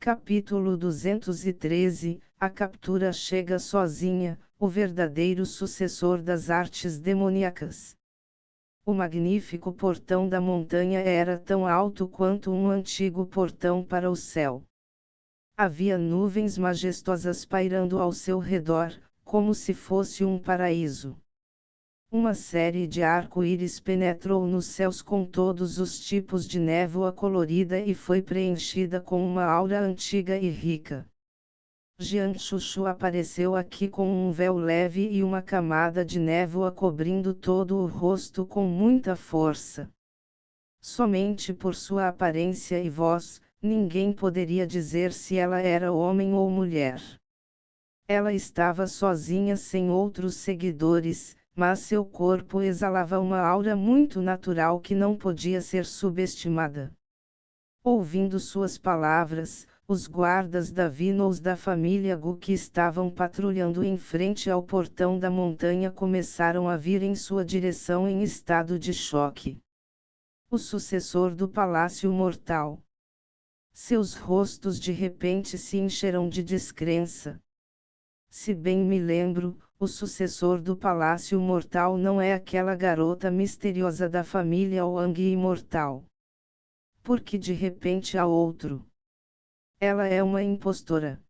Capítulo 213, a captura chega sozinha, o verdadeiro sucessor das artes demoníacas. O magnífico portão da montanha era tão alto quanto um antigo portão para o céu. Havia nuvens majestosas pairando ao seu redor, como se fosse um paraíso. Uma série de arco-íris penetrou nos céus com todos os tipos de névoa colorida e foi preenchida com uma aura antiga e rica. Jianchuchu apareceu aqui com um véu leve e uma camada de névoa cobrindo todo o rosto com muita força. Somente por sua aparência e voz, ninguém poderia dizer se ela era homem ou mulher. Ela estava sozinha sem outros seguidores, mas seu corpo exalava uma aura muito natural que não podia ser subestimada. Ouvindo suas palavras, os guardas davinos da família Gu que estavam patrulhando em frente ao portão da montanha começaram a vir em sua direção em estado de choque. O sucessor do Palácio Mortal. Seus rostos de repente se encheram de descrença. Se bem me lembro, o sucessor do Palácio Mortal não é aquela garota misteriosa da família Wang Imortal. Porque de repente há outro. Ela é uma impostora.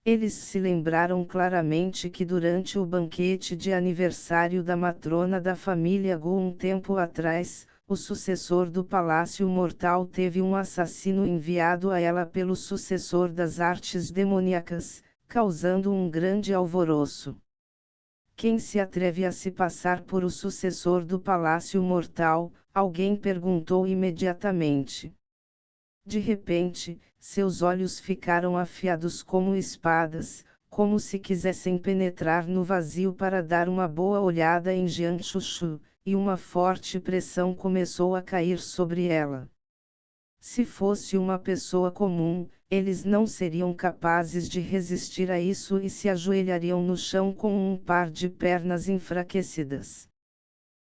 Eles se lembraram claramente que durante o banquete de aniversário da matrona da família Gu um tempo atrás, o sucessor do Palácio Mortal teve um assassino enviado a ela pelo sucessor das artes demoníacas, causando um grande alvoroço. Quem se atreve a se passar por o sucessor do Palácio Mortal? Alguém perguntou imediatamente. De repente, seus olhos ficaram afiados como espadas, como se quisessem penetrar no vazio para dar uma boa olhada em Jianchuchu, e uma forte pressão começou a cair sobre ela. Se fosse uma pessoa comum, eles não seriam capazes de resistir a isso e se ajoelhariam no chão com um par de pernas enfraquecidas.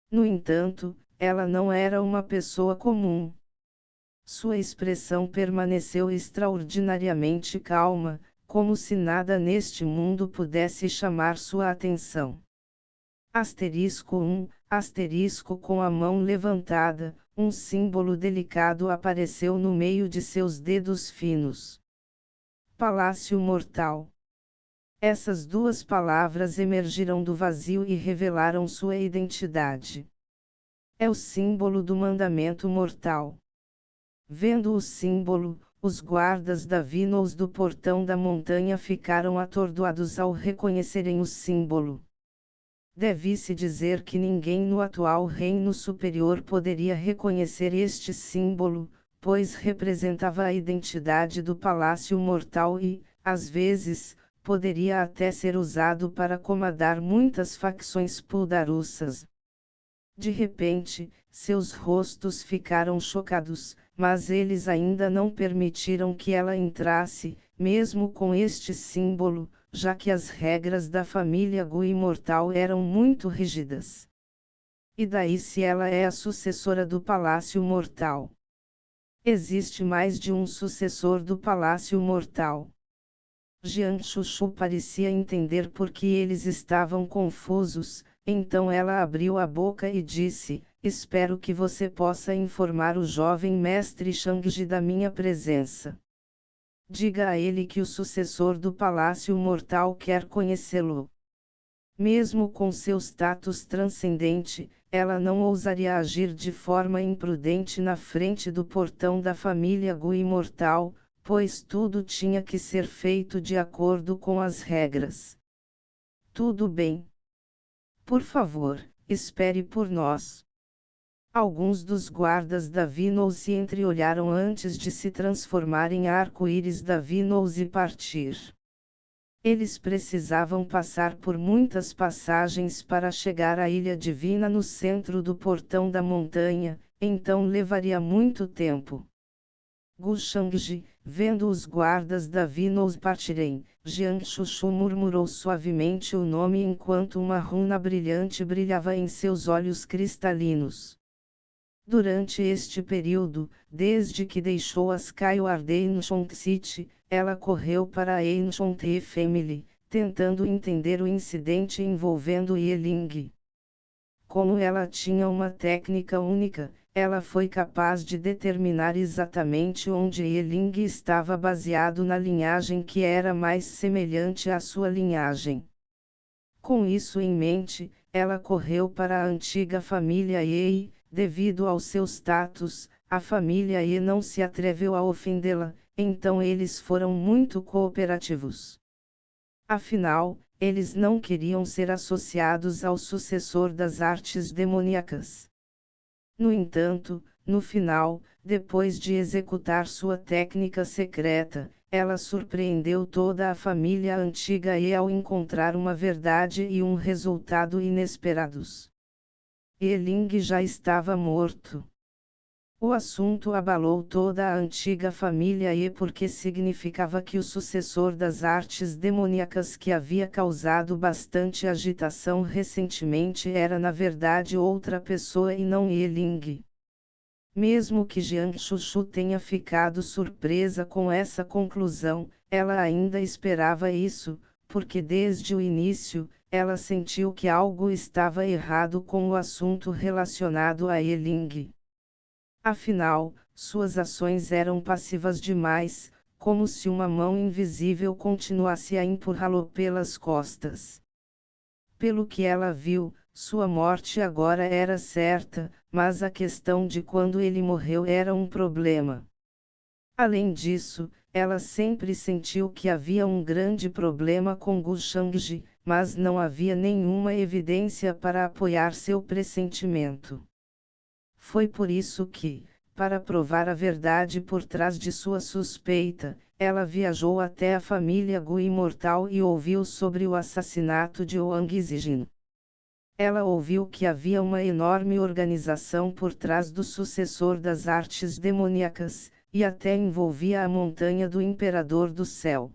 No entanto, ela não era uma pessoa comum. Sua expressão permaneceu extraordinariamente calma, como se nada neste mundo pudesse chamar sua atenção. Asterisco 1, asterisco com a mão levantada, um símbolo delicado apareceu no meio de seus dedos finos. Palácio Mortal. Essas duas palavras emergiram do vazio e revelaram sua identidade. É o símbolo do mandamento mortal. Vendo o símbolo, os guardas davinos do portão da montanha ficaram atordoados ao reconhecerem o símbolo. Deve-se dizer que ninguém no atual reino superior poderia reconhecer este símbolo, pois representava a identidade do Palácio Mortal e, às vezes, poderia até ser usado para comandar muitas facções puldarussas. De repente, seus rostos ficaram chocados, mas eles ainda não permitiram que ela entrasse, mesmo com este símbolo, já que as regras da família Gu Imortal eram muito rígidas. E daí se ela é a sucessora do Palácio Mortal? Existe mais de um sucessor do Palácio Mortal. Jianchuchu parecia entender por que eles estavam confusos, então ela abriu a boca e disse: espero que você possa informar o jovem mestre Shangji da minha presença. Diga a ele que o sucessor do Palácio Mortal quer conhecê-lo. Mesmo com seu status transcendente, ela não ousaria agir de forma imprudente na frente do portão da família Gu Imortal, pois tudo tinha que ser feito de acordo com as regras. Tudo bem. Por favor, espere por nós. Alguns dos guardas davinos se entreolharam antes de se transformar em arco-íris davinos e partir. Eles precisavam passar por muitas passagens para chegar à Ilha Divina no centro do portão da montanha, então levaria muito tempo. Gu Shangji, vendo os guardas davinos partirem, Jianchuchu murmurou suavemente o nome enquanto uma runa brilhante brilhava em seus olhos cristalinos. Durante este período, desde que deixou as Kaiowardei no Chongqing, ela correu para a Ancient Family, tentando entender o incidente envolvendo Yeling. Como ela tinha uma técnica única, ela foi capaz de determinar exatamente onde Yeling estava baseado na linhagem que era mais semelhante à sua linhagem. Com isso em mente, ela correu para a antiga família Ye, devido ao seu status, a família Ye não se atreveu a ofendê-la, então eles foram muito cooperativos. Afinal, eles não queriam ser associados ao sucessor das artes demoníacas. No entanto, no final, depois de executar sua técnica secreta, ela surpreendeu toda a família antiga e ao encontrar uma verdade e um resultado inesperados. Yeling já estava morto. O assunto abalou toda a antiga família e porque significava que o sucessor das artes demoníacas que havia causado bastante agitação recentemente era na verdade outra pessoa e não Yeling. Mesmo que Jiang Chuchu tenha ficado surpresa com essa conclusão, ela ainda esperava isso, porque desde o início, ela sentiu que algo estava errado com o assunto relacionado a Yeling. Afinal, suas ações eram passivas demais, como se uma mão invisível continuasse a empurrá-lo pelas costas. Pelo que ela viu, sua morte agora era certa, mas a questão de quando ele morreu era um problema. Além disso, ela sempre sentiu que havia um grande problema com Gu Shangji, mas não havia nenhuma evidência para apoiar seu pressentimento. Foi por isso que, para provar a verdade por trás de sua suspeita, ela viajou até a família Gu Imortal e ouviu sobre o assassinato de Wang Zijin. Ela ouviu que havia uma enorme organização por trás do sucessor das artes demoníacas, e até envolvia a montanha do Imperador do Céu.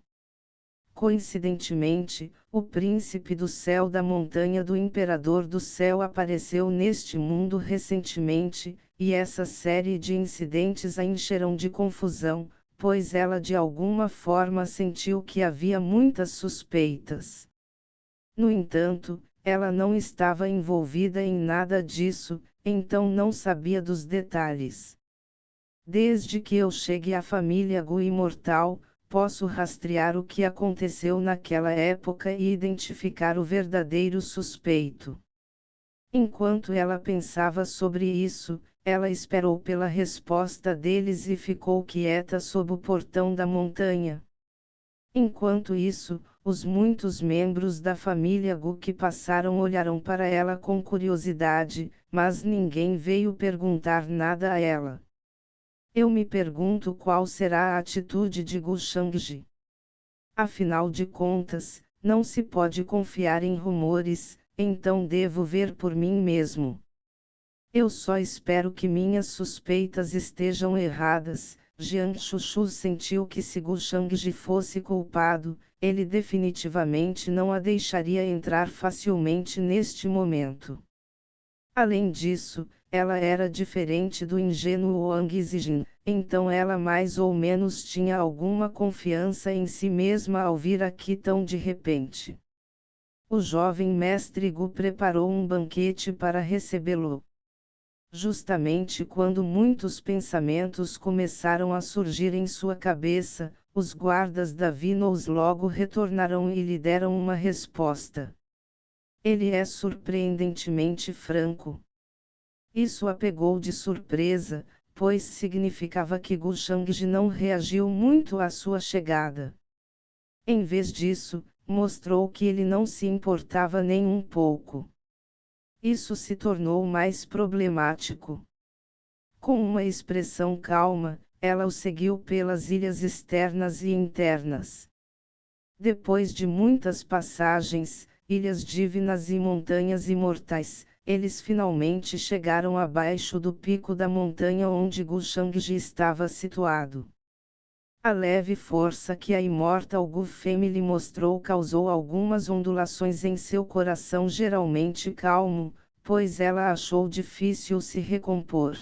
Coincidentemente, o príncipe do céu da montanha do Imperador do Céu apareceu neste mundo recentemente, e essa série de incidentes a encheram de confusão, pois ela de alguma forma sentiu que havia muitas suspeitas. No entanto, ela não estava envolvida em nada disso, então não sabia dos detalhes. Desde que eu chegue à família Gu Imortal, posso rastrear o que aconteceu naquela época e identificar o verdadeiro suspeito. Enquanto ela pensava sobre isso, ela esperou pela resposta deles e ficou quieta sob o portão da montanha. Enquanto isso, os muitos membros da família Gu que passaram olharam para ela com curiosidade, mas ninguém veio perguntar nada a ela. Eu me pergunto qual será a atitude de Gu Shangji. Afinal de contas, não se pode confiar em rumores, então devo ver por mim mesmo. Eu só espero que minhas suspeitas estejam erradas. Jiang Chuchu sentiu que se Gu Shangji fosse culpado, ele definitivamente não a deixaria entrar facilmente neste momento. Além disso, ela era diferente do ingênuo Wang Zijin, então ela mais ou menos tinha alguma confiança em si mesma ao vir aqui tão de repente. O jovem mestre Gu preparou um banquete para recebê-lo. Justamente quando muitos pensamentos começaram a surgir em sua cabeça, os guardas da Vinous logo retornaram e lhe deram uma resposta. Ele é surpreendentemente franco. Isso a pegou de surpresa, pois significava que Gu Shangji não reagiu muito à sua chegada. Em vez disso, mostrou que ele não se importava nem um pouco. Isso se tornou mais problemático. Com uma expressão calma, ela o seguiu pelas ilhas externas e internas. Depois de muitas passagens, ilhas divinas e montanhas imortais, eles finalmente chegaram abaixo do pico da montanha onde Gu Shangji estava situado. A leve força que a Immortal Gu Family mostrou causou algumas ondulações em seu coração geralmente calmo, pois ela achou difícil se recompor.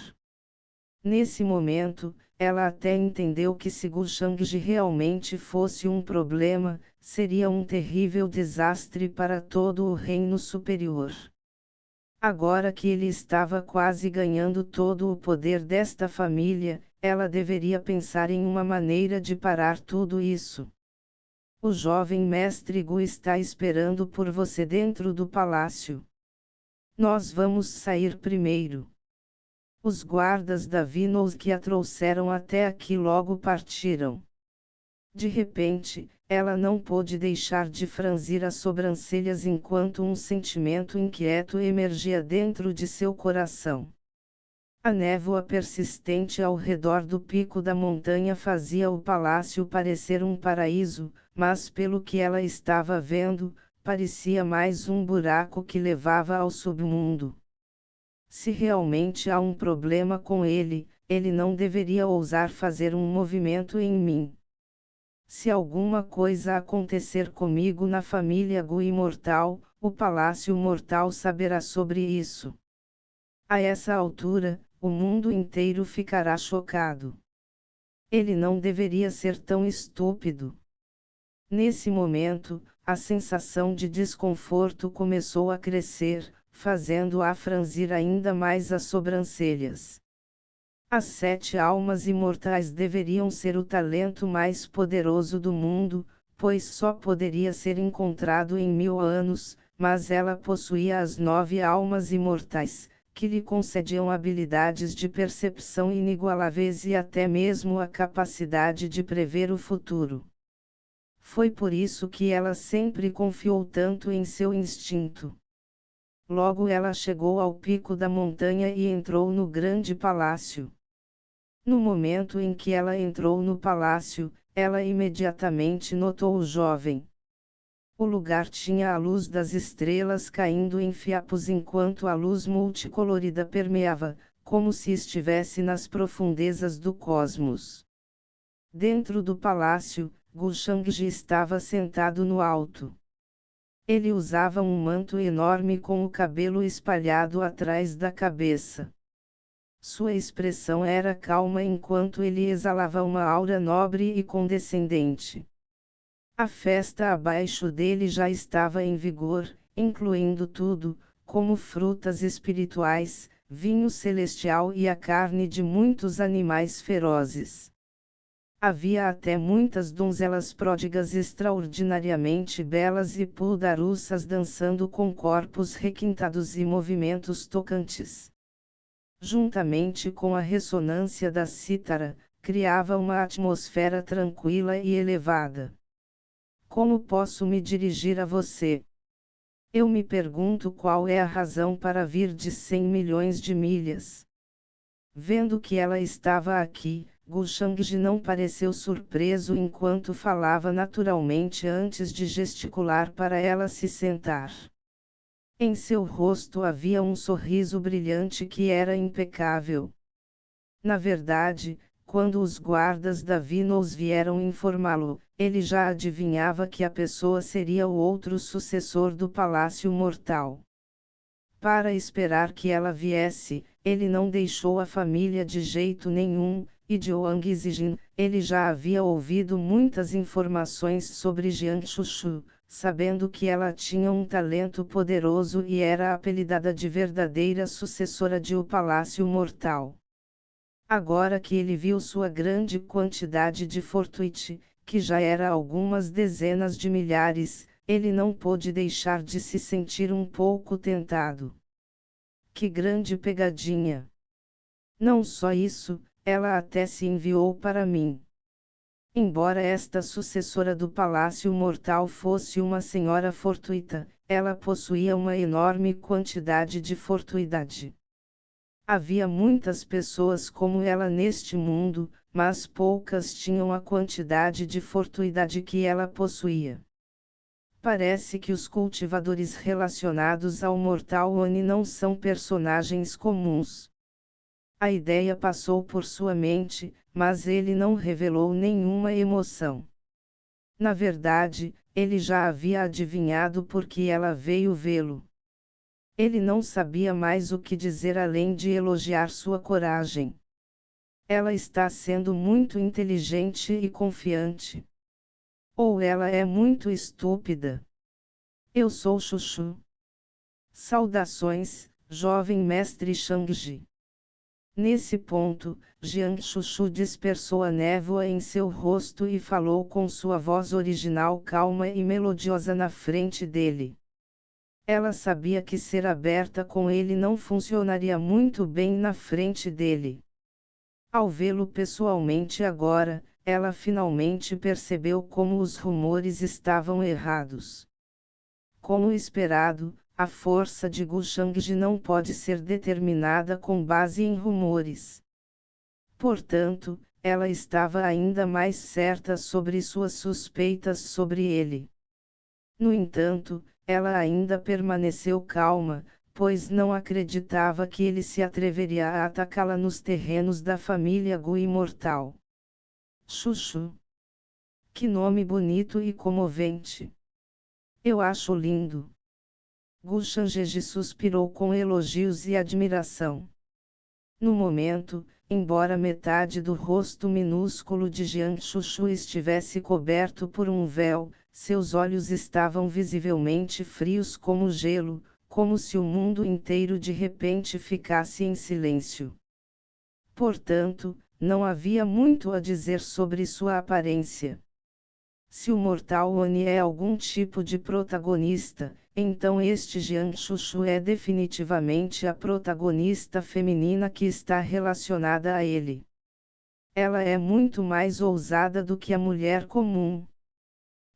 Nesse momento, ela até entendeu que se Gu Shangji realmente fosse um problema, seria um terrível desastre para todo o reino superior. Agora que ele estava quase ganhando todo o poder desta família, ela deveria pensar em uma maneira de parar tudo isso. O jovem mestre Gu está esperando por você dentro do palácio. Nós vamos sair primeiro. Os guardas da Vinos que a trouxeram até aqui logo partiram. De repente, ela não pôde deixar de franzir as sobrancelhas enquanto um sentimento inquieto emergia dentro de seu coração. A névoa persistente ao redor do pico da montanha fazia o palácio parecer um paraíso, mas pelo que ela estava vendo, parecia mais um buraco que levava ao submundo. Se realmente há um problema com ele, ele não deveria ousar fazer um movimento em mim. Se alguma coisa acontecer comigo na família Gu Imortal, o Palácio Mortal saberá sobre isso. A essa altura, o mundo inteiro ficará chocado. Ele não deveria ser tão estúpido. Nesse momento, a sensação de desconforto começou a crescer, fazendo-a franzir ainda mais as sobrancelhas. As 7 almas imortais deveriam ser o talento mais poderoso do mundo, pois só poderia ser encontrado em 1000 anos, mas ela possuía as 9 almas imortais, que lhe concediam habilidades de percepção inigualáveis e até mesmo a capacidade de prever o futuro. Foi por isso que ela sempre confiou tanto em seu instinto. Logo ela chegou ao pico da montanha e entrou no grande palácio. No momento em que ela entrou no palácio, ela imediatamente notou o jovem. O lugar tinha a luz das estrelas caindo em fiapos enquanto a luz multicolorida permeava, como se estivesse nas profundezas do cosmos. Dentro do palácio, Gu Shangji estava sentado no alto. Ele usava um manto enorme com o cabelo espalhado atrás da cabeça. Sua expressão era calma enquanto ele exalava uma aura nobre e condescendente. A festa abaixo dele já estava em vigor, incluindo tudo, como frutas espirituais, vinho celestial e a carne de muitos animais ferozes. Havia até muitas donzelas pródigas extraordinariamente belas e puldarussas dançando com corpos requintados e movimentos tocantes. Juntamente com a ressonância da cítara, criava uma atmosfera tranquila e elevada. Como posso me dirigir a você? Eu me pergunto qual é a razão para vir de 100 milhões de milhas. Vendo que ela estava aqui, Gu Shangji não pareceu surpreso enquanto falava naturalmente antes de gesticular para ela se sentar. Em seu rosto havia um sorriso brilhante que era impecável. Na verdade, quando os guardas da Vinos vieram informá-lo, ele já adivinhava que a pessoa seria o outro sucessor do Palácio Mortal. Para esperar que ela viesse, ele não deixou a família de jeito nenhum, e de Wang Zijin, ele já havia ouvido muitas informações sobre Jiang Shushu, sabendo que ela tinha um talento poderoso e era apelidada de verdadeira sucessora de O Palácio Mortal. Agora que ele viu sua grande quantidade de fortuite, que já era algumas dezenas de milhares, ele não pôde deixar de se sentir um pouco tentado. Que grande pegadinha! Não só isso, ela até se enviou para mim. Embora esta sucessora do Palácio Mortal fosse uma senhora fortuita, ela possuía uma enorme quantidade de fortuidade. Havia muitas pessoas como ela neste mundo, mas poucas tinham a quantidade de fortuidade que ela possuía. Parece que os cultivadores relacionados ao Mortal One não são personagens comuns. A ideia passou por sua mente, mas ele não revelou nenhuma emoção. Na verdade, ele já havia adivinhado porque ela veio vê-lo. Ele não sabia mais o que dizer além de elogiar sua coragem. Ela está sendo muito inteligente e confiante. Ou ela é muito estúpida. Eu sou Chuchu. Saudações, jovem mestre Shangji. Nesse ponto, Jiang Chuchu dispersou a névoa em seu rosto e falou com sua voz original calma e melodiosa na frente dele. Ela sabia que ser aberta com ele não funcionaria muito bem na frente dele. Ao vê-lo pessoalmente agora, ela finalmente percebeu como os rumores estavam errados. Como esperado, a força de Gu Shangji não pode ser determinada com base em rumores. Portanto, ela estava ainda mais certa sobre suas suspeitas sobre ele. No entanto, ela ainda permaneceu calma, pois não acreditava que ele se atreveria a atacá-la nos terrenos da família Gu imortal. Chuchu. Que nome bonito e comovente. Eu acho lindo. Gu Shangji suspirou com elogios e admiração. No momento, embora metade do rosto minúsculo de Jiang Chuchu estivesse coberto por um véu, seus olhos estavam visivelmente frios como gelo, como se o mundo inteiro de repente ficasse em silêncio. Portanto, não havia muito a dizer sobre sua aparência. Se o mortal Oni é algum tipo de protagonista, então este Jiang Chuchu é definitivamente a protagonista feminina que está relacionada a ele. Ela é muito mais ousada do que a mulher comum.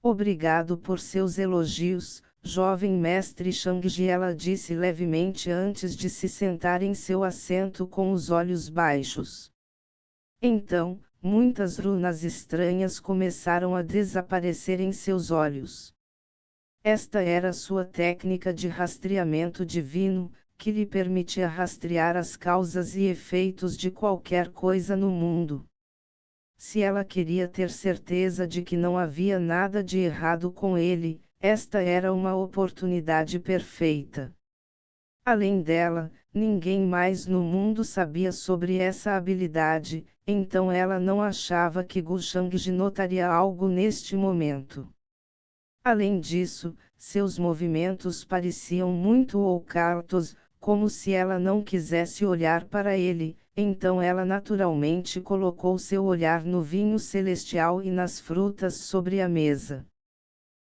Obrigado por seus elogios, jovem mestre Shangji, ela disse levemente antes de se sentar em seu assento com os olhos baixos. Então, muitas runas estranhas começaram a desaparecer em seus olhos. Esta era sua técnica de rastreamento divino, que lhe permitia rastrear as causas e efeitos de qualquer coisa no mundo. Se ela queria ter certeza de que não havia nada de errado com ele, esta era uma oportunidade perfeita. Além dela, ninguém mais no mundo sabia sobre essa habilidade, então ela não achava que Gu Shangji notaria algo neste momento. Além disso, seus movimentos pareciam muito ocultos, como se ela não quisesse olhar para ele, então ela naturalmente colocou seu olhar no vinho celestial e nas frutas sobre a mesa.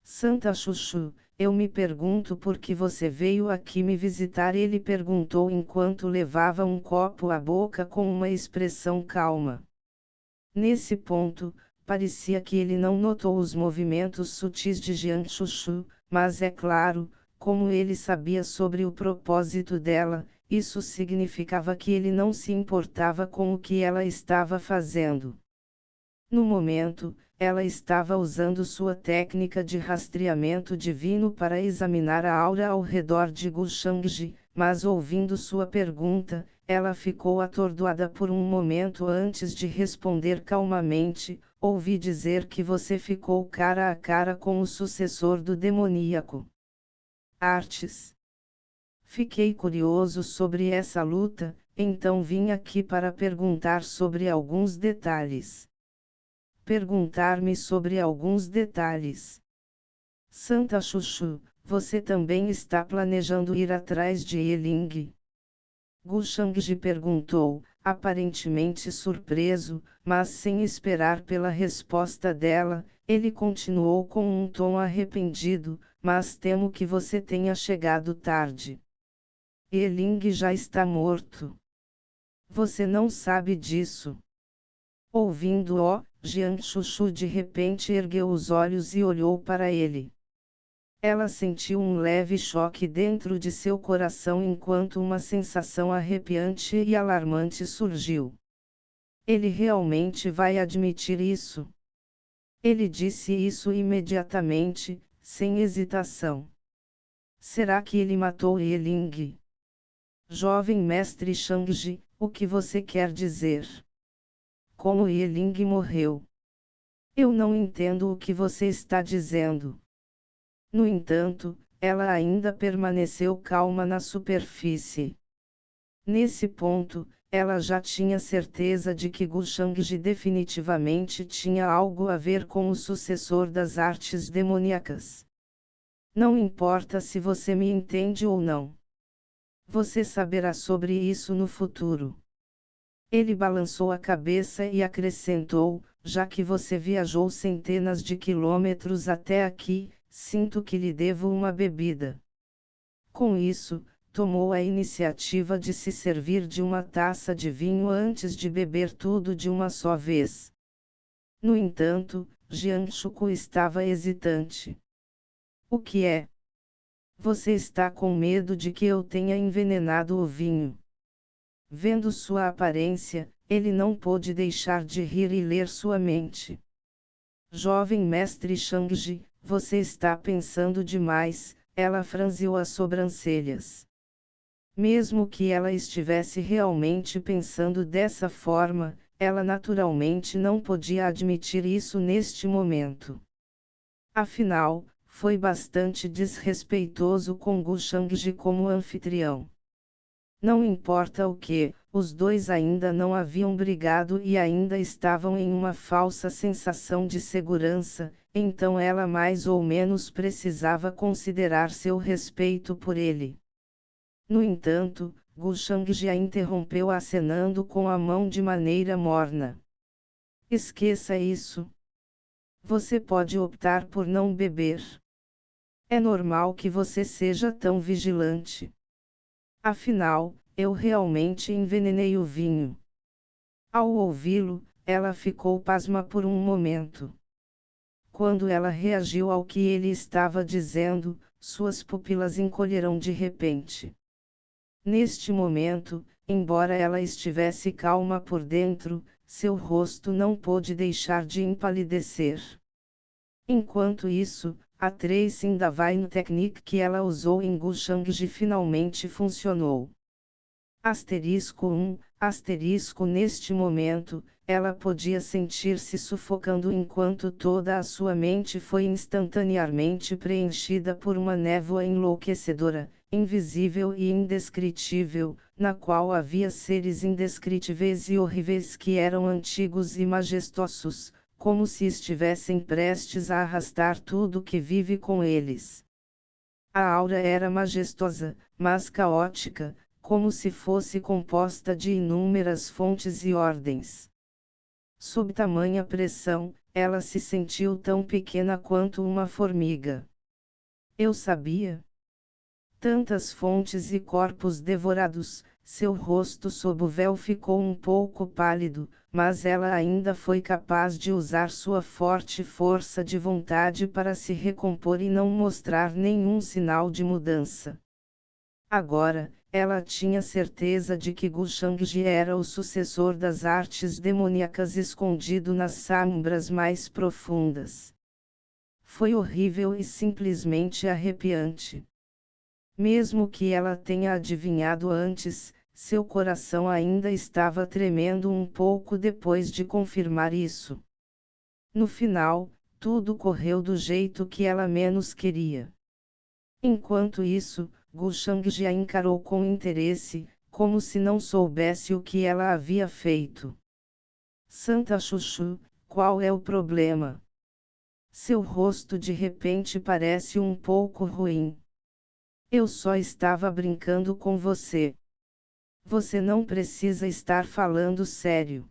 Santa Chuchu, eu me pergunto por que você veio aqui me visitar, ele perguntou enquanto levava um copo à boca com uma expressão calma. Nesse ponto, parecia que ele não notou os movimentos sutis de Jiang Chuchu, mas é claro, como ele sabia sobre o propósito dela, isso significava que ele não se importava com o que ela estava fazendo. No momento, ela estava usando sua técnica de rastreamento divino para examinar a aura ao redor de Gu Shangji, mas ouvindo sua pergunta, ela ficou atordoada por um momento antes de responder calmamente. Ouvi dizer que você ficou cara a cara com o sucessor do demoníaco. Artes. Fiquei curioso sobre essa luta, então vim aqui para perguntar sobre alguns detalhes. Perguntar-me sobre alguns detalhes. Santa Chuchu, você também está planejando ir atrás de Yeling? Gu Shangji perguntou, aparentemente surpreso, mas sem esperar pela resposta dela. Ele continuou com um tom arrependido, mas temo que você tenha chegado tarde. Yeling já está morto. Você não sabe disso. Ouvindo-o, Jiang Chuchu de repente ergueu os olhos e olhou para ele. Ela sentiu um leve choque dentro de seu coração enquanto uma sensação arrepiante e alarmante surgiu. Ele realmente vai admitir isso? Ele disse isso imediatamente, sem hesitação. Será que ele matou Yeling? Jovem mestre Shangji, o que você quer dizer? Como Yeling morreu? Eu não entendo o que você está dizendo. No entanto, ela ainda permaneceu calma na superfície. Nesse ponto, ela já tinha certeza de que Gu Shangji definitivamente tinha algo a ver com o sucessor das artes demoníacas. Não importa se você me entende ou não. Você saberá sobre isso no futuro. Ele balançou a cabeça e acrescentou: já que você viajou centenas de quilômetros até aqui, sinto que lhe devo uma bebida. Com isso, tomou a iniciativa de se servir de uma taça de vinho antes de beber tudo de uma só vez. No entanto, Jiang Shuku estava hesitante. O que é? Você está com medo de que eu tenha envenenado o vinho? Vendo sua aparência, ele não pôde deixar de rir e ler sua mente. Jovem mestre Shangji, você está pensando demais, ela franziu as sobrancelhas. Mesmo que ela estivesse realmente pensando dessa forma, ela naturalmente não podia admitir isso neste momento. Afinal, foi bastante desrespeitoso com Gu Shangji como anfitrião. Não importa o que, os dois ainda não haviam brigado e ainda estavam em uma falsa sensação de segurança, então ela mais ou menos precisava considerar seu respeito por ele. No entanto, Gu Shangji a interrompeu acenando com a mão de maneira morna. Esqueça isso. Você pode optar por não beber. É normal que você seja tão vigilante. Afinal, eu realmente envenenei o vinho. Ao ouvi-lo, ela ficou pasma por um momento. Quando ela reagiu ao que ele estava dizendo, suas pupilas encolheram de repente. Neste momento, embora ela estivesse calma por dentro, seu rosto não pôde deixar de empalidecer. Enquanto isso, a Tracing Divine Technique que ela usou em Gu Shangji finalmente funcionou. Asterisco 1, asterisco neste momento, ela podia sentir-se sufocando enquanto toda a sua mente foi instantaneamente preenchida por uma névoa enlouquecedora, invisível e indescritível, na qual havia seres indescritíveis e horríveis que eram antigos e majestosos, como se estivessem prestes a arrastar tudo que vive com eles. A aura era majestosa, mas caótica, como se fosse composta de inúmeras fontes e ordens. Sob tamanha pressão, ela se sentiu tão pequena quanto uma formiga. Eu sabia. Tantas fontes e corpos devorados, seu rosto sob o véu ficou um pouco pálido, mas ela ainda foi capaz de usar sua forte força de vontade para se recompor e não mostrar nenhum sinal de mudança. Agora, ela tinha certeza de que Gu Shangji era o sucessor das artes demoníacas escondido nas sombras mais profundas. Foi horrível e simplesmente arrepiante. Mesmo que ela tenha adivinhado antes, seu coração ainda estava tremendo um pouco depois de confirmar isso. No final, tudo correu do jeito que ela menos queria. Enquanto isso, Gu Shangji a encarou com interesse, como se não soubesse o que ela havia feito. Santa Chuchu, qual é o problema? Seu rosto de repente parece um pouco ruim. Eu só estava brincando com você. Você não precisa estar falando sério.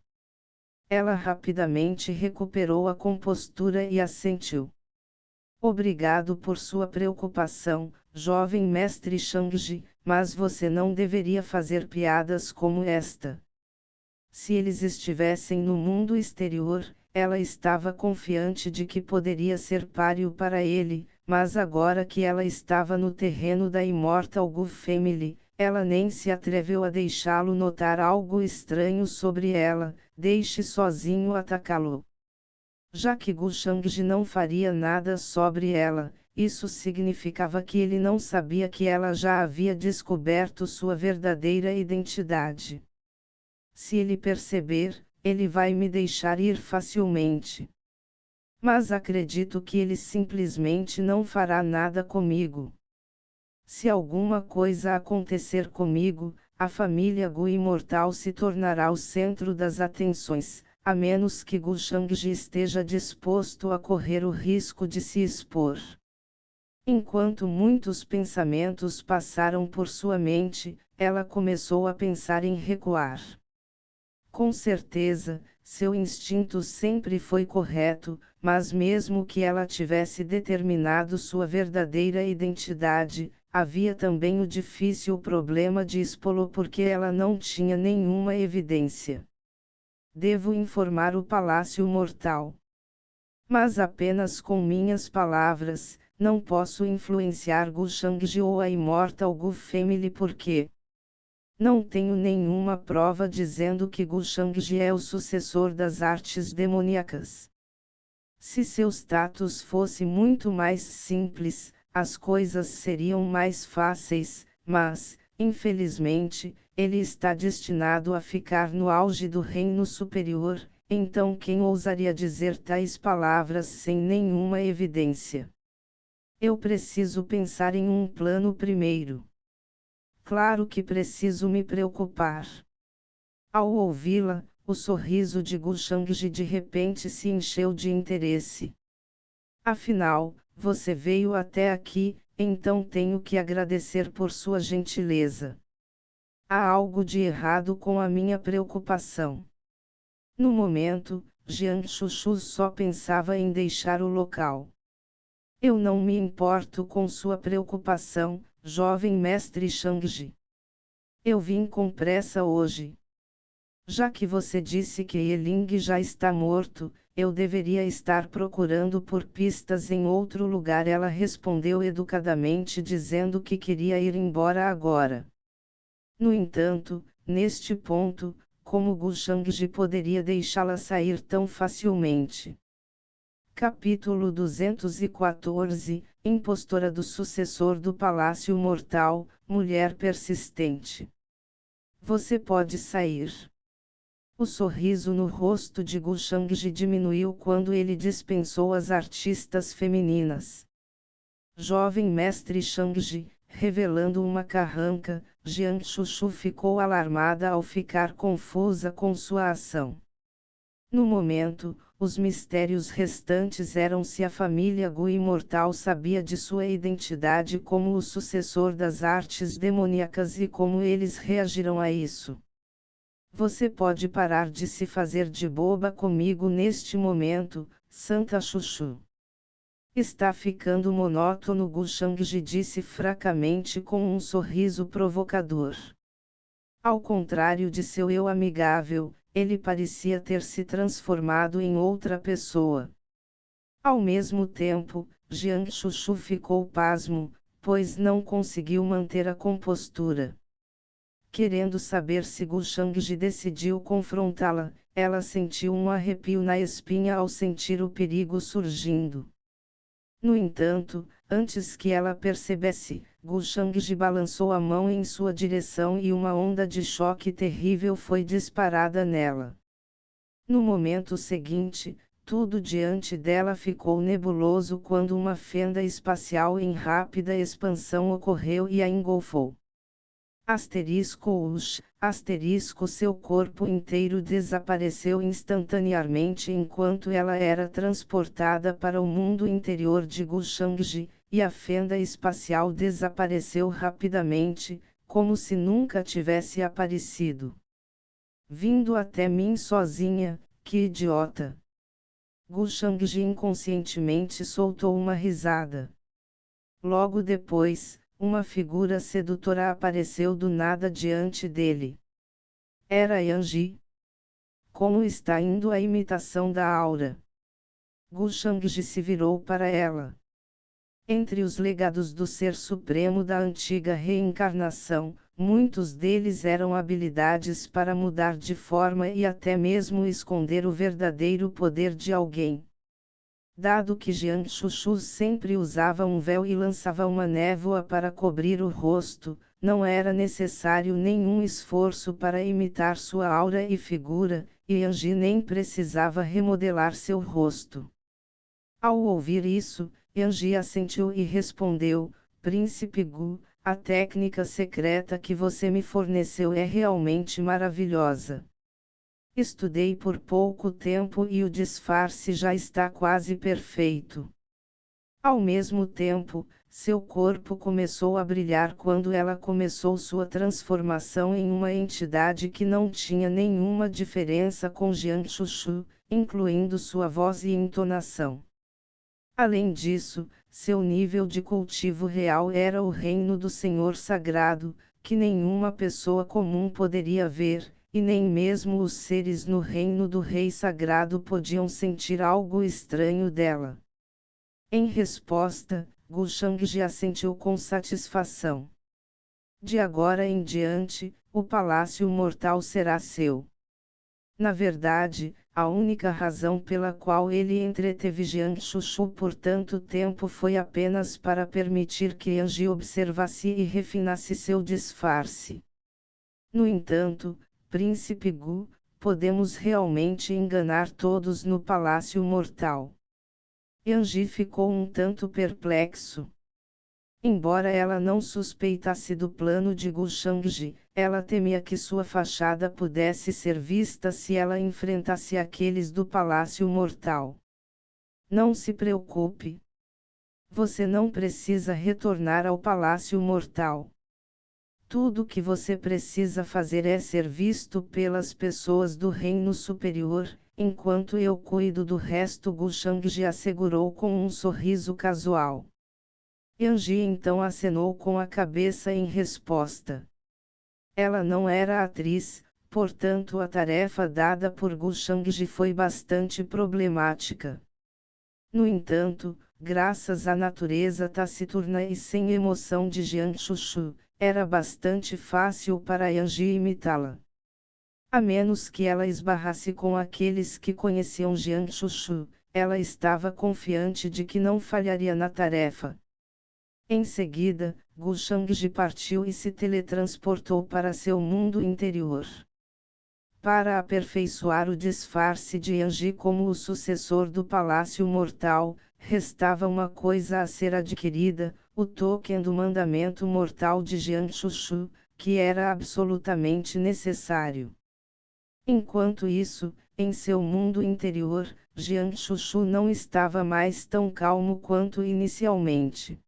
Ela rapidamente recuperou a compostura e assentiu. Obrigado por sua preocupação, jovem mestre Shangji, mas você não deveria fazer piadas como esta. Se eles estivessem no mundo exterior, ela estava confiante de que poderia ser páreo para ele, mas agora que ela estava no terreno da Immortal Gu Family, ela nem se atreveu a deixá-lo notar algo estranho sobre ela, deixe sozinho atacá-lo. Já que Gu Shangji não faria nada sobre ela, isso significava que ele não sabia que ela já havia descoberto sua verdadeira identidade. Se ele perceber, ele vai me deixar ir facilmente. Mas acredito que ele simplesmente não fará nada comigo. Se alguma coisa acontecer comigo, a família Gu imortal se tornará o centro das atenções, a menos que Gu Shangji esteja disposto a correr o risco de se expor. Enquanto muitos pensamentos passaram por sua mente, ela começou a pensar em recuar. Com certeza, seu instinto sempre foi correto, mas mesmo que ela tivesse determinado sua verdadeira identidade, havia também o difícil problema de expô-lo porque ela não tinha nenhuma evidência. Devo informar o Palácio Mortal. Mas apenas com minhas palavras, não posso influenciar Gu Shangji ou a Immortal Gu Family porque não tenho nenhuma prova dizendo que Gu Shangji é o sucessor das artes demoníacas. Se seu status fosse muito mais simples, as coisas seriam mais fáceis, mas, infelizmente, ele está destinado a ficar no auge do reino superior, então quem ousaria dizer tais palavras sem nenhuma evidência? Eu preciso pensar em um plano primeiro. Claro que preciso me preocupar. Ao ouvi-la, o sorriso de Gu Shangji de repente se encheu de interesse. Afinal, você veio até aqui, então tenho que agradecer por sua gentileza. Há algo de errado com a minha preocupação. No momento, Jiang Chuchu só pensava em deixar o local. Eu não me importo com sua preocupação, jovem mestre Shangji. Eu vim com pressa hoje. Já que você disse que Yeling já está morto, eu deveria estar procurando por pistas em outro lugar. Ela respondeu educadamente dizendo que queria ir embora agora. No entanto, neste ponto, como Gu Shangji poderia deixá-la sair tão facilmente? Capítulo 214, Impostora do sucessor do Palácio Mortal, mulher persistente. Você pode sair. O sorriso no rosto de Gu Shangji diminuiu quando ele dispensou as artistas femininas. Jovem mestre Shangji, revelando uma carranca, Jiang Chuchu ficou alarmada ao ficar confusa com sua ação. No momento, os mistérios restantes eram se a família Gu imortal sabia de sua identidade como o sucessor das artes demoníacas e como eles reagirão a isso. Você pode parar de se fazer de boba comigo neste momento, Santa Chuchu. Está ficando monótono, Gu Shangji disse fracamente com um sorriso provocador. Ao contrário de seu eu amigável, ele parecia ter se transformado em outra pessoa. Ao mesmo tempo, Jiang Chuchu ficou pasmo, pois não conseguiu manter a compostura. Querendo saber se Gu Shangji decidiu confrontá-la, ela sentiu um arrepio na espinha ao sentir o perigo surgindo. No entanto, antes que ela percebesse, Gu Shangji balançou a mão em sua direção e uma onda de choque terrível foi disparada nela. No momento seguinte, tudo diante dela ficou nebuloso quando uma fenda espacial em rápida expansão ocorreu e a engolfou. Seu corpo inteiro desapareceu instantaneamente enquanto ela era transportada para o mundo interior de Gu Shangji, e a fenda espacial desapareceu rapidamente, como se nunca tivesse aparecido. Vindo até mim sozinha, que idiota! Gu Shangji inconscientemente soltou uma risada. Logo depois, uma figura sedutora apareceu do nada diante dele. Era Yanji. Como está indo a imitação da aura? Gu Shangji se virou para ela. Entre os legados do Ser Supremo da antiga reencarnação, muitos deles eram habilidades para mudar de forma e até mesmo esconder o verdadeiro poder de alguém. Dado que Jiang Chuchu sempre usava um véu e lançava uma névoa para cobrir o rosto, não era necessário nenhum esforço para imitar sua aura e figura, e Yanji nem precisava remodelar seu rosto. Ao ouvir isso, Yanji assentiu e respondeu: Príncipe Gu, A técnica secreta que você me forneceu é realmente maravilhosa. Estudei por pouco tempo e o disfarce já está quase perfeito. Ao mesmo tempo, seu corpo começou a brilhar quando ela começou sua transformação em uma entidade que não tinha nenhuma diferença com Jiang Shushu, incluindo sua voz e entonação. Além disso, seu nível de cultivo real era o reino do Senhor Sagrado, que nenhuma pessoa comum poderia ver, e nem mesmo os seres no reino do Rei Sagrado podiam sentir algo estranho dela. Em resposta, Gu Shangji assentiu com satisfação. De agora em diante, o Palácio Mortal será seu. Na verdade, a única razão pela qual ele entreteve Jiang Shushu por tanto tempo foi apenas para permitir que Anji observasse e refinasse seu disfarce. No entanto, Príncipe Gu, podemos realmente enganar todos no Palácio Mortal. Anji ficou um tanto perplexo. Embora ela não suspeitasse do plano de Gu Shangji, ela temia que sua fachada pudesse ser vista se ela enfrentasse aqueles do Palácio Mortal. Não se preocupe. Você não precisa retornar ao Palácio Mortal. Tudo o que você precisa fazer é ser visto pelas pessoas do Reino Superior, enquanto eu cuido do resto. Gu Shangji assegurou com um sorriso casual. Anji então acenou com a cabeça em resposta. Ela não era atriz, portanto a tarefa dada por Gu Shangji foi bastante problemática. No entanto, graças à natureza taciturna e sem emoção de Jiang Shushu, era bastante fácil para Anji imitá-la. A menos que ela esbarrasse com aqueles que conheciam Jiang Shushu, ela estava confiante de que não falharia na tarefa. Em seguida, Gu Shangji partiu e se teletransportou para seu mundo interior. Para aperfeiçoar o disfarce de Anji como o sucessor do Palácio Mortal, restava uma coisa a ser adquirida, o token do mandamento mortal de Jiang Shushu, que era absolutamente necessário. Enquanto isso, em seu mundo interior, Jiang Shushu não estava mais tão calmo quanto inicialmente.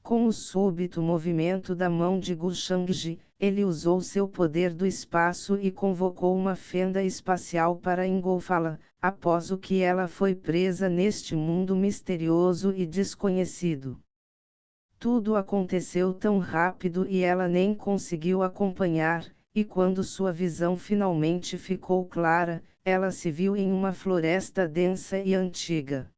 Com o súbito movimento da mão de Gu Shangji, ele usou seu poder do espaço e convocou uma fenda espacial para engolfá-la, após o que ela foi presa neste mundo misterioso e desconhecido. Tudo aconteceu tão rápido e ela nem conseguiu acompanhar, e quando sua visão finalmente ficou clara, ela se viu em uma floresta densa e antiga.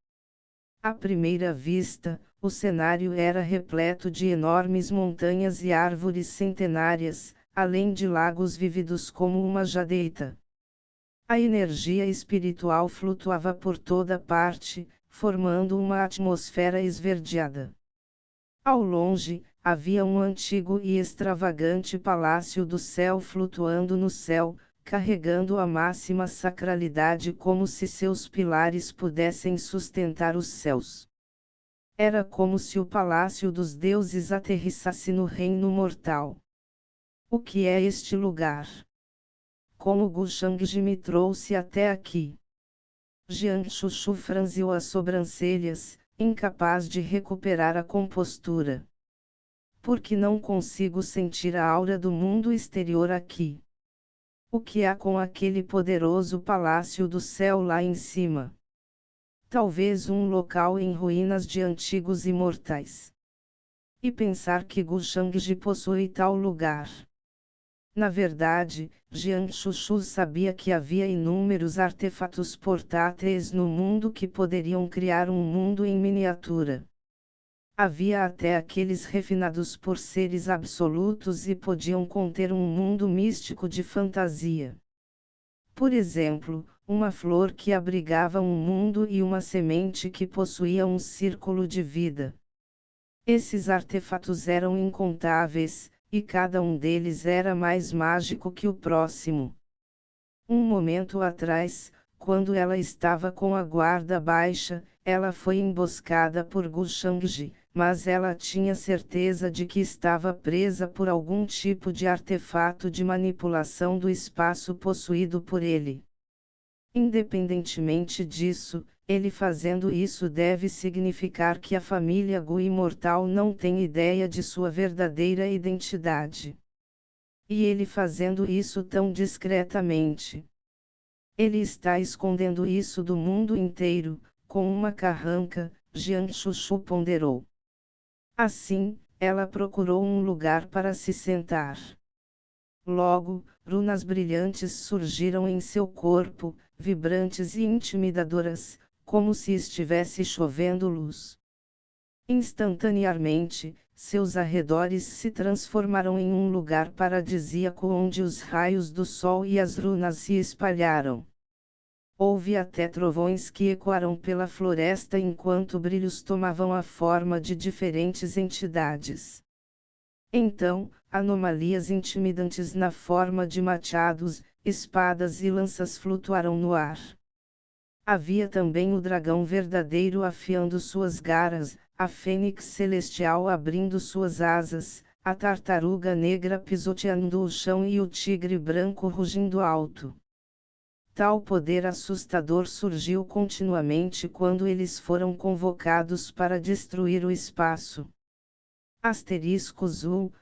À primeira vista, o cenário era repleto de enormes montanhas e árvores centenárias, além de lagos vívidos como uma jadeita. A energia espiritual flutuava por toda parte, formando uma atmosfera esverdeada. Ao longe, havia um antigo e extravagante palácio do céu flutuando no céu, carregando a máxima sacralidade como se seus pilares pudessem sustentar os céus. Era como se o palácio dos deuses aterrissasse no reino mortal. O que é este lugar? Como Gu Shangji me trouxe até aqui? Jiang Shushu franziu as sobrancelhas, incapaz de recuperar a compostura. Por que não consigo sentir a aura do mundo exterior aqui? O que há com aquele poderoso palácio do céu lá em cima? Talvez um local em ruínas de antigos imortais. E pensar que Gu Shangji possui tal lugar. Na verdade, Jiang Shushu sabia que havia inúmeros artefatos portáteis no mundo que poderiam criar um mundo em miniatura. Havia até aqueles refinados por seres absolutos e podiam conter um mundo místico de fantasia. Por exemplo, uma flor que abrigava um mundo e uma semente que possuía um círculo de vida. Esses artefatos eram incontáveis, e cada um deles era mais mágico que o próximo. Um momento atrás, quando ela estava com a guarda baixa, ela foi emboscada por Gu Shangji, mas ela tinha certeza de que estava presa por algum tipo de artefato de manipulação do espaço possuído por ele. Independentemente disso, ele fazendo isso deve significar que a família Gu imortal não tem ideia de sua verdadeira identidade. E ele fazendo isso tão discretamente. Ele está escondendo isso do mundo inteiro, com uma carranca, Jiang Chuchu ponderou. Assim, ela procurou um lugar para se sentar. Logo, runas brilhantes surgiram em seu corpo, vibrantes e intimidadoras, como se estivesse chovendo luz. Instantaneamente, seus arredores se transformaram em um lugar paradisíaco onde os raios do sol e as runas se espalharam. Houve até trovões que ecoaram pela floresta enquanto brilhos tomavam a forma de diferentes entidades. Então, anomalias intimidantes na forma de machados, espadas e lanças flutuaram no ar. Havia também o dragão verdadeiro afiando suas garras, a fênix celestial abrindo suas asas, a tartaruga negra pisoteando o chão e o tigre branco rugindo alto. Tal poder assustador surgiu continuamente quando eles foram convocados para destruir o espaço.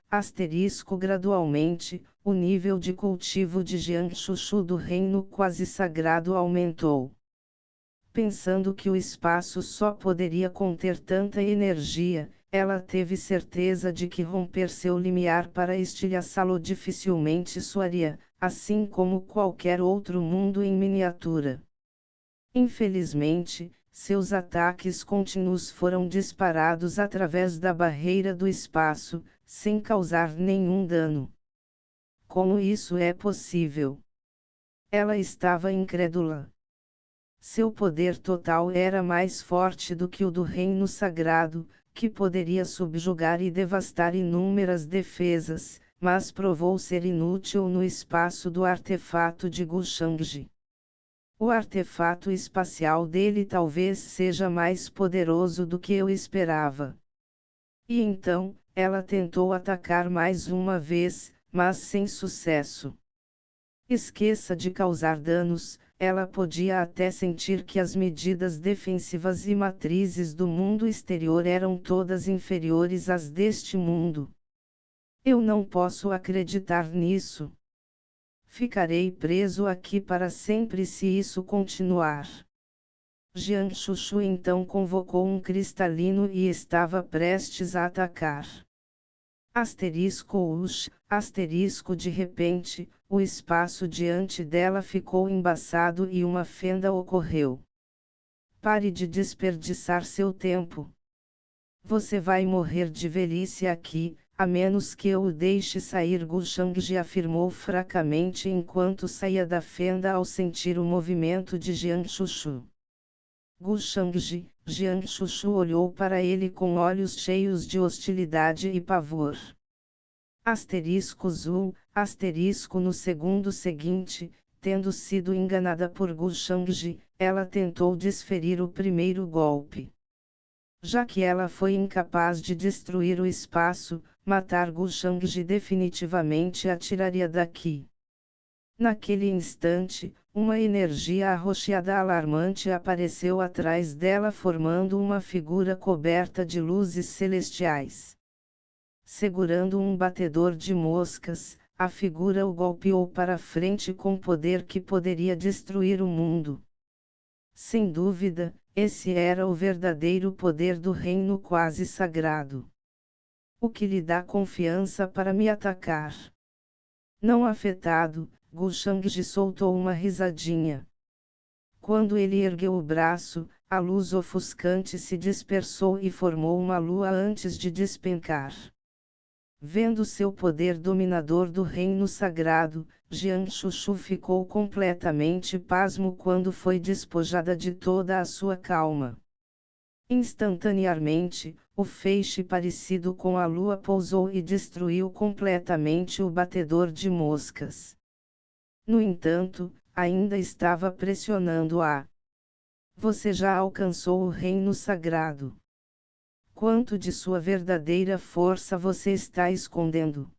Asterisco gradualmente, o nível de cultivo de Jiang Chuchu do reino quase sagrado aumentou. Pensando que o espaço só poderia conter tanta energia, ela teve certeza de que romper seu limiar para estilhaçá-lo dificilmente soaria, assim como qualquer outro mundo em miniatura. Infelizmente, seus ataques contínuos foram disparados através da barreira do espaço, sem causar nenhum dano. Como isso é possível? Ela estava incrédula. Seu poder total era mais forte do que o do Reino Sagrado, que poderia subjugar e devastar inúmeras defesas, mas provou ser inútil no espaço do artefato de Gu Shangji. O artefato espacial dele talvez seja mais poderoso do que eu esperava. E então, ela tentou atacar mais uma vez, mas sem sucesso. Esqueça de causar danos. Ela podia até sentir que as medidas defensivas e matrizes do mundo exterior eram todas inferiores às deste mundo. Eu não posso acreditar nisso. Ficarei preso aqui para sempre se isso continuar. Jiang Chuchu então convocou um cristalino e estava prestes a atacar. Asterisco de repente, o espaço diante dela ficou embaçado e uma fenda ocorreu. Pare de desperdiçar seu tempo. Você vai morrer de velhice aqui, a menos que eu o deixe sair. Gu Shangji afirmou fracamente enquanto saía da fenda ao sentir o movimento de Jiang Chuchu. Gu Shangji, Jiang Chuchu olhou para ele com olhos cheios de hostilidade e pavor. Asterisco no segundo seguinte, tendo sido enganada por Gu Shangji, ela tentou desferir o primeiro golpe. Já que ela foi incapaz de destruir o espaço, matar Gu Shangji definitivamente a tiraria daqui. Naquele instante, uma energia arroxeada alarmante apareceu atrás dela formando uma figura coberta de luzes celestiais. Segurando um batedor de moscas, a figura o golpeou para frente com poder que poderia destruir o mundo. Sem dúvida, esse era o verdadeiro poder do reino quase sagrado. O que lhe dá confiança para me atacar? Não afetado, Gu Shangji soltou uma risadinha. Quando ele ergueu o braço, a luz ofuscante se dispersou e formou uma lua antes de despencar. Vendo seu poder dominador do reino sagrado, Jiang Chuchu ficou completamente pasmo quando foi despojada de toda a sua calma. Instantaneamente, o feixe parecido com a lua pousou e destruiu completamente o batedor de moscas. No entanto, ainda estava pressionando-a. Você já alcançou o reino sagrado. Quanto de sua verdadeira força você está escondendo?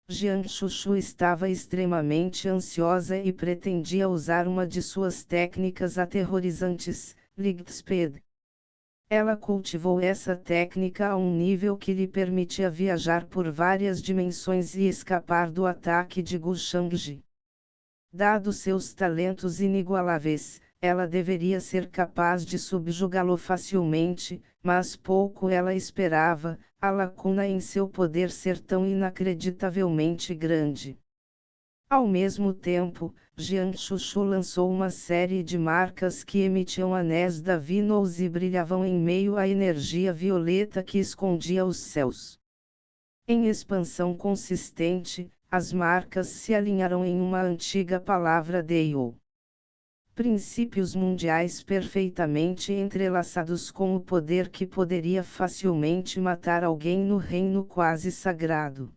Jiang Chuchu estava extremamente ansiosa e pretendia usar uma de suas técnicas aterrorizantes, Lightspeed. Ela cultivou essa técnica a um nível que lhe permitia viajar por várias dimensões e escapar do ataque de Gu Shangji. Dado seus talentos inigualáveis, ela deveria ser capaz de subjugá-lo facilmente, mas pouco ela esperava, a lacuna em seu poder ser tão inacreditavelmente grande. Ao mesmo tempo, Jiang Chuchu lançou uma série de marcas que emitiam anéis da Venus e brilhavam em meio à energia violeta que escondia os céus. Em expansão consistente, as marcas se alinharam em uma antiga palavra Deo. Princípios mundiais perfeitamente entrelaçados com o poder que poderia facilmente matar alguém no reino quase sagrado.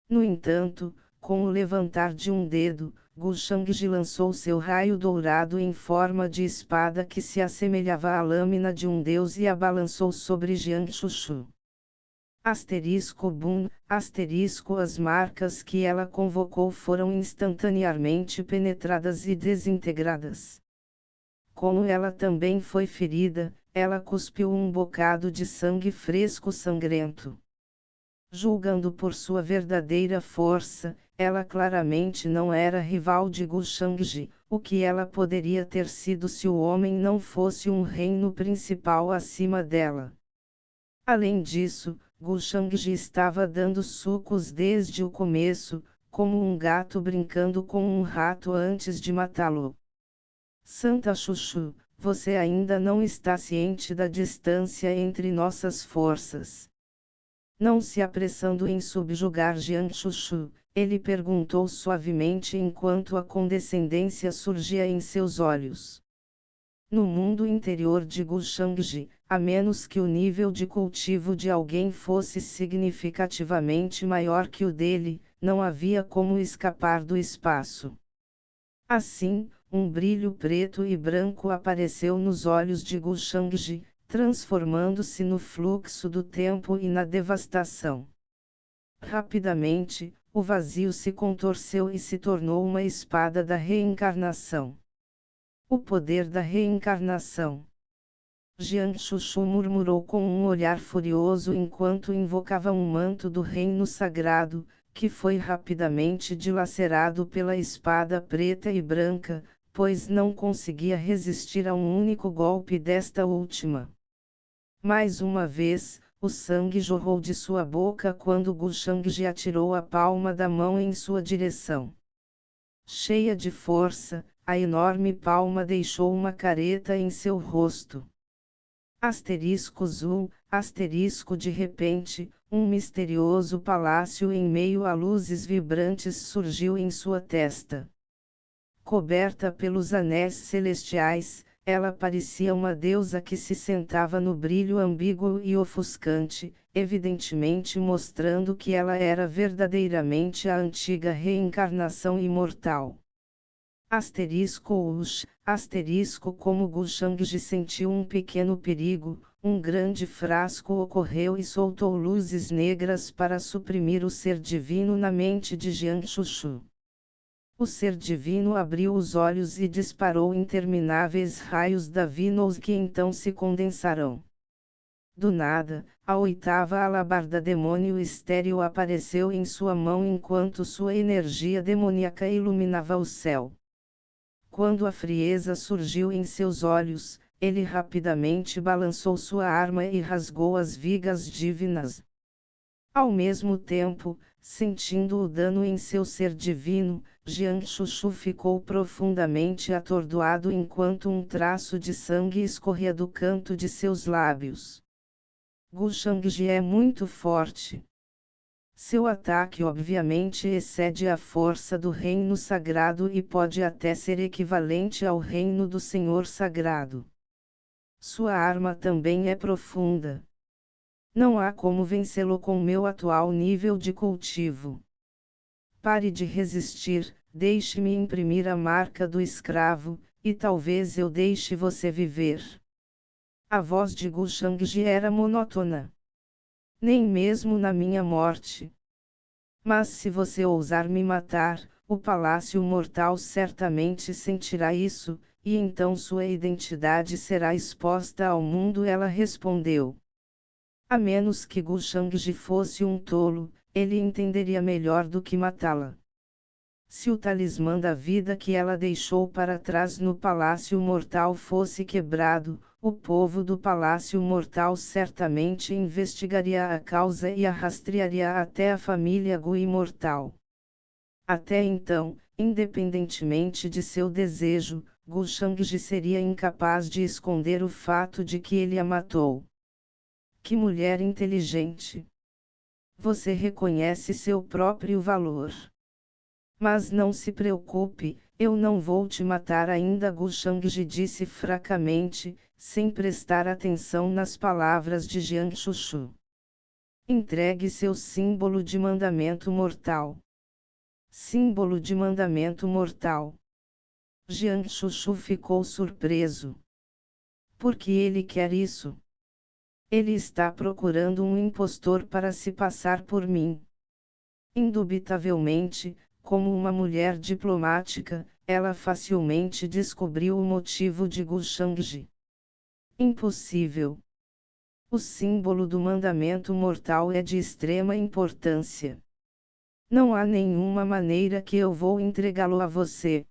No entanto, com o levantar de um dedo, Gu Shangji lançou seu raio dourado em forma de espada que se assemelhava à lâmina de um deus e a balançou sobre Jiang Chuchu. Boom, as marcas que ela convocou foram instantaneamente penetradas e desintegradas. Como ela também foi ferida, ela cuspiu um bocado de sangue fresco sangrento. Julgando por sua verdadeira força, ela claramente não era rival de Gu Shangji, o que ela poderia ter sido se o homem não fosse um reino principal acima dela. Além disso, Gu Shangji estava dando sucos desde o começo, como um gato brincando com um rato antes de matá-lo. Santa Chuchu, você ainda não está ciente da distância entre nossas forças. Não se apressando em subjugar Jiang Chuchu, ele perguntou suavemente enquanto a condescendência surgia em seus olhos. No mundo interior de Gu Shangji, a menos que o nível de cultivo de alguém fosse significativamente maior que o dele, não havia como escapar do espaço. Assim, um brilho preto e branco apareceu nos olhos de Gu Shangji, transformando-se no fluxo do tempo e na devastação. Rapidamente, o vazio se contorceu e se tornou uma espada da reencarnação. O poder da reencarnação. Jiang Chuchu murmurou com um olhar furioso enquanto invocava um manto do reino sagrado, que foi rapidamente dilacerado pela espada preta e branca, pois não conseguia resistir a um único golpe desta última. Mais uma vez, o sangue jorrou de sua boca quando Gu Shangji atirou a palma da mão em sua direção. Cheia de força, a enorme palma deixou uma careta em seu rosto. Asterisco de repente, um misterioso palácio em meio a luzes vibrantes surgiu em sua testa. Coberta pelos anéis celestiais, ela parecia uma deusa que se sentava no brilho ambíguo e ofuscante, evidentemente mostrando que ela era verdadeiramente a antiga reencarnação imortal. Como Gu Shangji sentiu um pequeno perigo, um grande frasco ocorreu e soltou luzes negras para suprimir o ser divino na mente de Jiang Chuchu. O ser divino abriu os olhos e disparou intermináveis raios da Venus que então se condensarão. Do nada, a oitava alabarda demônio estéril apareceu em sua mão enquanto sua energia demoníaca iluminava o céu. Quando a frieza surgiu em seus olhos, ele rapidamente balançou sua arma e rasgou as vigas divinas. Ao mesmo tempo, sentindo o dano em seu ser divino, Jiang Chuchu ficou profundamente atordoado enquanto um traço de sangue escorria do canto de seus lábios. Gu Shangji é muito forte. Seu ataque obviamente excede a força do reino sagrado e pode até ser equivalente ao reino do Senhor Sagrado. Sua arma também é profunda. Não há como vencê-lo com meu atual nível de cultivo. Pare de resistir, deixe-me imprimir a marca do escravo, e talvez eu deixe você viver. A voz de Gu Shangji era monótona. Nem mesmo na minha morte. Mas se você ousar me matar, o Palácio Mortal certamente sentirá isso, e então sua identidade será exposta ao mundo. Ela respondeu. A menos que Gu Shangji fosse um tolo, ele entenderia melhor do que matá-la. Se o talismã da vida que ela deixou para trás no Palácio Mortal fosse quebrado, o povo do Palácio Mortal certamente investigaria a causa e a rastrearia até a família Gu Imortal. Até então, independentemente de seu desejo, Gu Shangji seria incapaz de esconder o fato de que ele a matou. Que mulher inteligente! Você reconhece seu próprio valor. Mas não se preocupe, eu não vou te matar ainda. Gu Shangji disse fracamente, sem prestar atenção nas palavras de Jiang Shushu. Entregue seu símbolo de mandamento mortal. Símbolo de mandamento mortal. Jiang Shushu ficou surpreso. Por que ele quer isso? Ele está procurando um impostor para se passar por mim. Indubitavelmente, como uma mulher diplomática, ela facilmente descobriu o motivo de Gu Shangji. Impossível. O símbolo do mandamento mortal é de extrema importância. Não há nenhuma maneira que eu vou entregá-lo a você.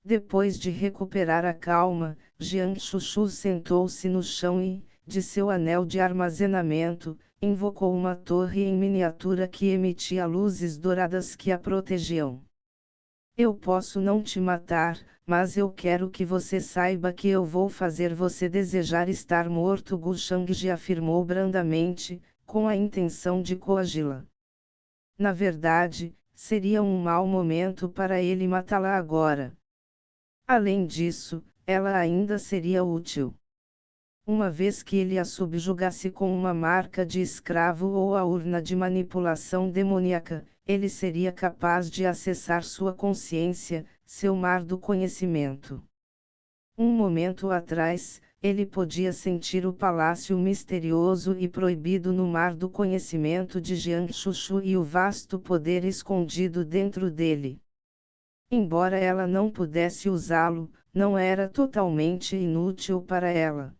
Depois de recuperar a calma, Jiang Shushu sentou-se no chão e, de seu anel de armazenamento, invocou uma torre em miniatura que emitia luzes douradas que a protegiam. Eu posso não te matar, mas eu quero que você saiba que eu vou fazer você desejar estar morto. Gu Shangji afirmou brandamente, com a intenção de coagi-la. Na verdade, seria um mau momento para ele matá-la agora. Além disso, ela ainda seria útil. Uma vez que ele a subjugasse com uma marca de escravo ou a urna de manipulação demoníaca, ele seria capaz de acessar sua consciência, seu mar do conhecimento. Um momento atrás, ele podia sentir o palácio misterioso e proibido no mar do conhecimento de Jiang Shushu e o vasto poder escondido dentro dele. Embora ela não pudesse usá-lo, não era totalmente inútil para ela.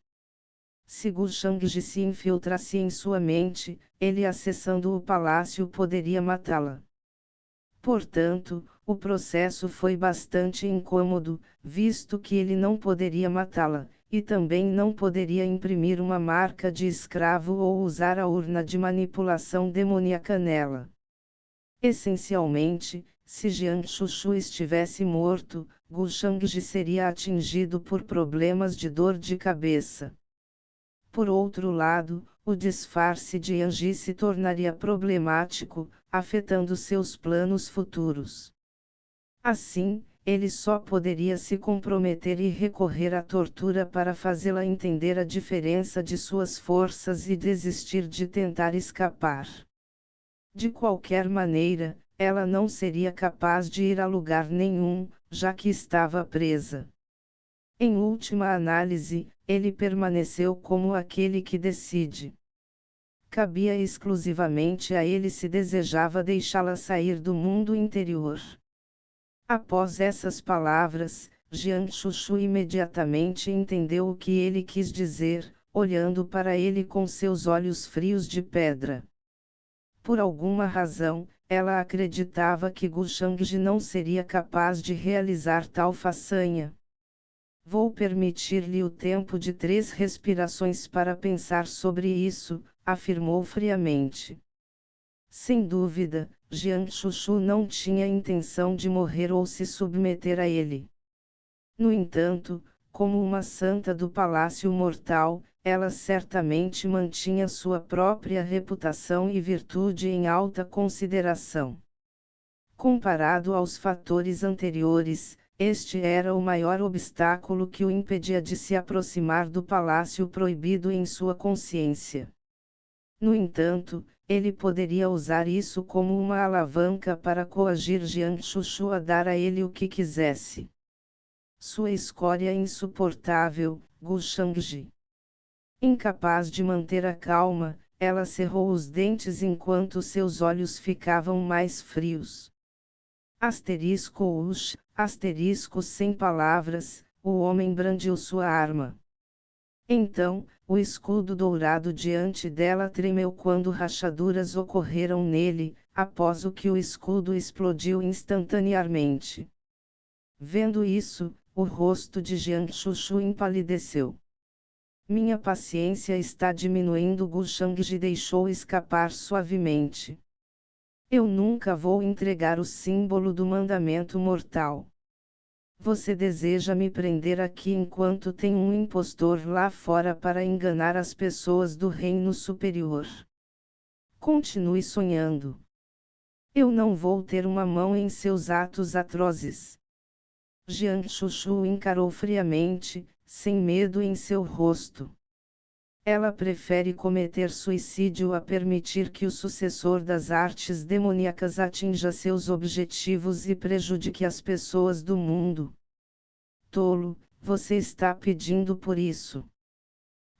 Se Gu Shangji se infiltrasse em sua mente, ele acessando o palácio poderia matá-la. Portanto, o processo foi bastante incômodo, visto que ele não poderia matá-la, e também não poderia imprimir uma marca de escravo ou usar a urna de manipulação demoníaca nela. Essencialmente, se Jiang Shushu estivesse morto, Gu Shangji seria atingido por problemas de dor de cabeça. Por outro lado, o disfarce de Yanji se tornaria problemático, afetando seus planos futuros. Assim, ele só poderia se comprometer e recorrer à tortura para fazê-la entender a diferença de suas forças e desistir de tentar escapar. De qualquer maneira, ela não seria capaz de ir a lugar nenhum, já que estava presa. Em última análise, ele permaneceu como aquele que decide. Cabia exclusivamente a ele se desejava deixá-la sair do mundo interior. Após essas palavras, Jiang Shushu imediatamente entendeu o que ele quis dizer, olhando para ele com seus olhos frios de pedra. Por alguma razão, ela acreditava que Gu Shangji não seria capaz de realizar tal façanha. Vou permitir-lhe o tempo de 3 respirações para pensar sobre isso, afirmou friamente. Sem dúvida, Jiang Shushu não tinha intenção de morrer ou se submeter a ele. No entanto, como uma santa do Palácio Mortal, ela certamente mantinha sua própria reputação e virtude em alta consideração. Comparado aos fatores anteriores, este era o maior obstáculo que o impedia de se aproximar do palácio proibido em sua consciência. No entanto, ele poderia usar isso como uma alavanca para coagir Jiang Shushu a dar a ele o que quisesse. Sua escória insuportável, Gu Shangji. Incapaz de manter a calma, ela cerrou os dentes enquanto seus olhos ficavam mais frios. Asterisco sem palavras, o homem brandiu sua arma. Então, o escudo dourado diante dela tremeu quando rachaduras ocorreram nele, após o que o escudo explodiu instantaneamente. Vendo isso, o rosto de Jiang Chuchu empalideceu. Minha paciência está diminuindo. Gu Shangji deixou escapar suavemente. Eu nunca vou entregar o símbolo do mandamento mortal. Você deseja me prender aqui enquanto tem um impostor lá fora para enganar as pessoas do reino superior. Continue sonhando. Eu não vou ter uma mão em seus atos atrozes. Jiang Chuchu encarou friamente, sem medo em seu rosto. Ela prefere cometer suicídio a permitir que o sucessor das artes demoníacas atinja seus objetivos e prejudique as pessoas do mundo. Tolo, você está pedindo por isso.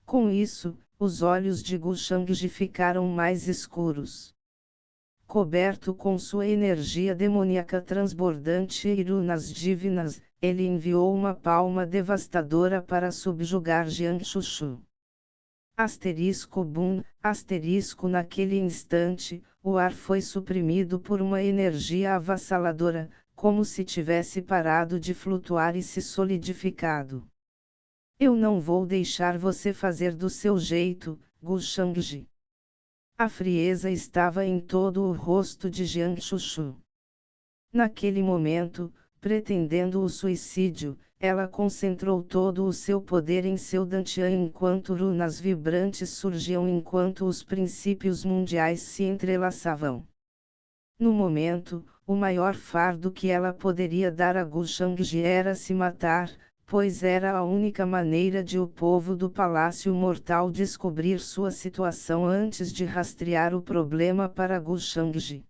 Com isso, os olhos de Gu Shangji ficaram mais escuros. Coberto com sua energia demoníaca transbordante e runas divinas, ele enviou uma palma devastadora para subjugar Jiang Chuchu. Boom, naquele instante, o ar foi suprimido por uma energia avassaladora, como se tivesse parado de flutuar e se solidificado. Eu não vou deixar você fazer do seu jeito, Gu Shangji. A frieza estava em todo o rosto de Jiang Chuchu. Naquele momento, pretendendo o suicídio, ela concentrou todo o seu poder em seu dantian enquanto runas vibrantes surgiam enquanto os princípios mundiais se entrelaçavam. No momento, o maior fardo que ela poderia dar a Gu Shangji era se matar, pois era a única maneira de o povo do Palácio Mortal descobrir sua situação antes de rastrear o problema para Gu Shangji.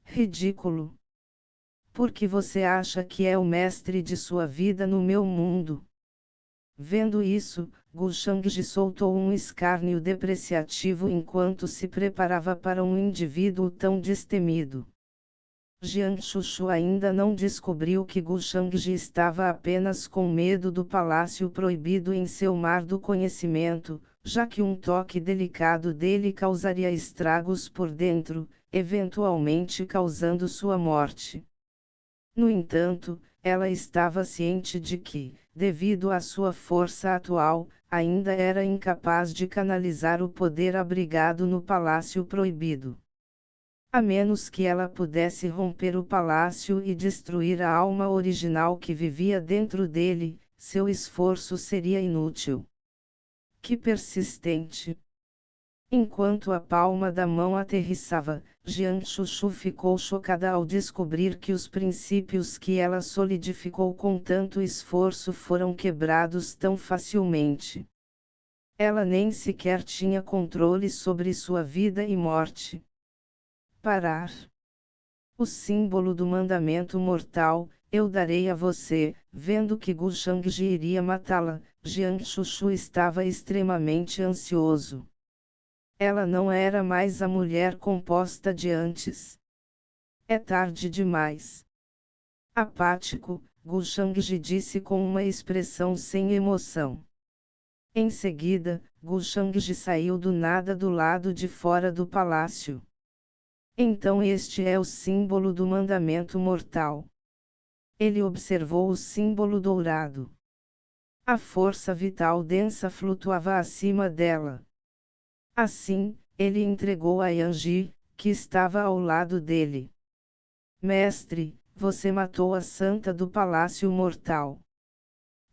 Ridículo! Por que você acha que é o mestre de sua vida no meu mundo? Vendo isso, Gu Shangji soltou um escárnio depreciativo enquanto se preparava para um indivíduo tão destemido. Jiang Chuchu ainda não descobriu que Gu Shangji estava apenas com medo do palácio proibido em seu mar do conhecimento, já que um toque delicado dele causaria estragos por dentro, eventualmente causando sua morte. No entanto, ela estava ciente de que, devido à sua força atual, ainda era incapaz de canalizar o poder abrigado no Palácio Proibido. A menos que ela pudesse romper o palácio e destruir a alma original que vivia dentro dele, seu esforço seria inútil. Que persistente! Enquanto a palma da mão aterrissava, Jiang Chuchu ficou chocada ao descobrir que os princípios que ela solidificou com tanto esforço foram quebrados tão facilmente. Ela nem sequer tinha controle sobre sua vida e morte. Parar. O símbolo do mandamento mortal, eu darei a você. Vendo que Gu Shangji iria matá-la, Jiang Chuchu estava extremamente ansioso. Ela não era mais a mulher composta de antes. É tarde demais. Apático, Gu Shangji disse com uma expressão sem emoção. Em seguida, Gu Shangji saiu do nada do lado de fora do palácio. Então este é o símbolo do mandamento mortal. Ele observou o símbolo dourado. A força vital densa flutuava acima dela. Assim, ele entregou a Yanji, que estava ao lado dele. Mestre, você matou a santa do Palácio Mortal.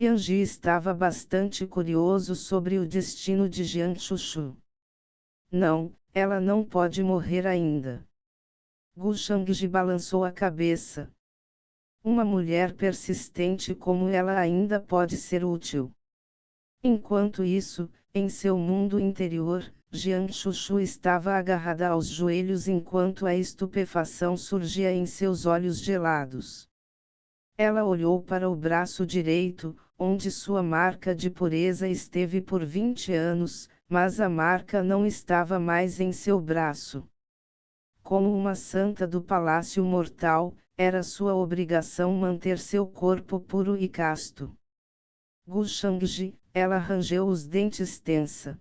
Yanji estava bastante curioso sobre o destino de Jiang Chuchu. Não, ela não pode morrer ainda. Gu Shangji balançou a cabeça. Uma mulher persistente como ela ainda pode ser útil. Enquanto isso, em seu mundo interior, Jiang Chuchu estava agarrada aos joelhos enquanto a estupefação surgia em seus olhos gelados. Ela olhou para o braço direito, onde sua marca de pureza esteve por 20 anos, mas a marca não estava mais em seu braço. Como uma santa do palácio mortal, era sua obrigação manter seu corpo puro e casto. Gu Shangji, ela rangeu os dentes tensa.